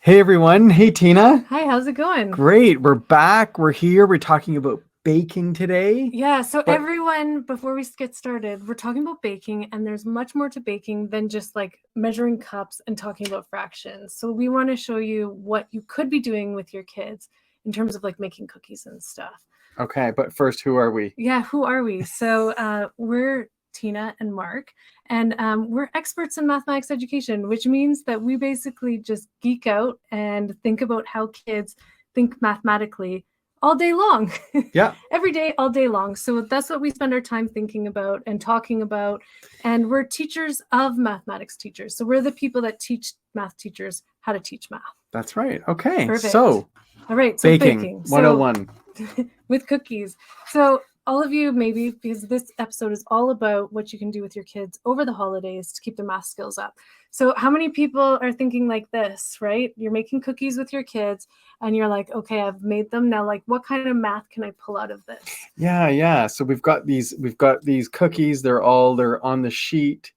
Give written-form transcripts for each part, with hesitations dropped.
Hey everyone. Hey Tina. Hi, how's it going? Great. We're back. We're here. We're talking about baking today. Yeah, so But everyone, before we get started, we're talking about baking, and there's much more to baking than just like measuring cups and talking about fractions. So we want to show you what you could be doing with your kids in terms of like making cookies and stuff. okay, but first, who are we? Yeah, who are we? So we're Tina and Mark, and we're experts in mathematics education, which means that we basically just geek out and think about how kids think mathematically all day long. Yeah, Every day, all day long. So that's what we spend our time thinking about and talking about. And we're teachers of mathematics teachers. So we're the people that teach math teachers how to teach math. that's right. Okay. Perfect. So, All right, so baking baking. 101. With cookies. So all of you, maybe because this episode is all about what you can do with your kids over the holidays to keep their math skills up. So how many people are thinking like this, right? You're making cookies with your kids and you're like, okay, I've made them. Now, like, what kind of math can I pull out of this? Yeah. So we've got these cookies. They're on the sheet,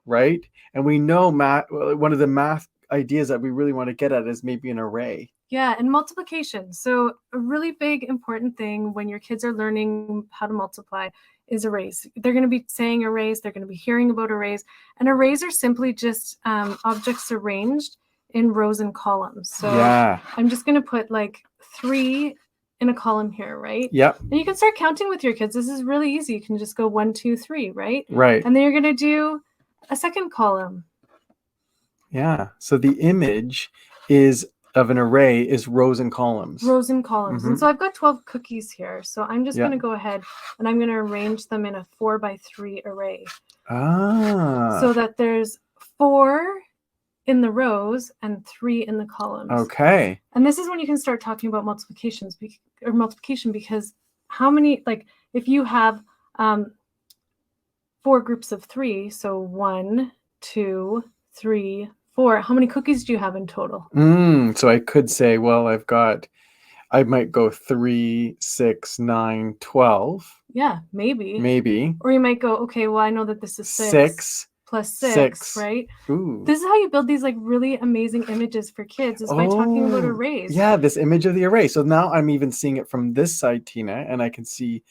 right? And we know one of the math ideas that we really want to get at is maybe an array. Yeah, and multiplication. So a really big important thing when your kids are learning how to multiply is arrays. They're going to be saying arrays. They're going to be hearing about arrays. And arrays are simply just objects arranged in rows and columns. So Yeah. I'm just going to put like 3 in a column here, right? Yep. And you can start counting with your kids. This is really easy. You can just go 1, 2, 3, right? Right. And then you're going to do a second column. Yeah. So the image of an array is rows and columns. Rows and columns. And so I've got 12 cookies here. So I'm just going to go ahead and I'm going to arrange them in a 4x3 array. So that there's 4 in the rows and 3 in the columns. Okay. And this is when you can start talking about multiplication because how many, like if you have 4 groups of 3, so 1, 2, 3, 4, how many cookies do you have in total? So I could say, well, I might go 3, 6, 9, 12. Yeah, maybe. Maybe. Or you might go, okay, well, I know that this is 6 plus 6, right? Ooh. This is how you build these like really amazing images for kids is by talking about arrays. Yeah, this image of the array. So now I'm even seeing it from this side, Tina, and I can see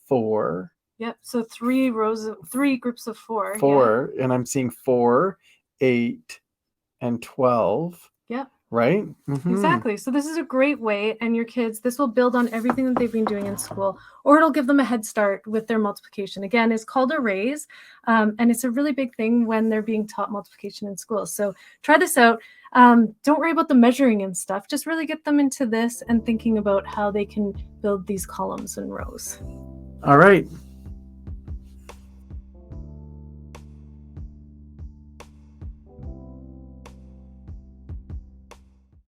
4. Yep. So 3 groups of 4. 4, and I'm seeing 4, 8, and 12. Yep. Right? Exactly. So this is a great way, and your kids, this will build on everything that they've been doing in school, or it'll give them a head start with their multiplication. Again, it's called arrays, and it's a really big thing when they're being taught multiplication in school. So try this out. Don't worry about the measuring and stuff. Just really get them into this and thinking about how they can build these columns and rows. All right.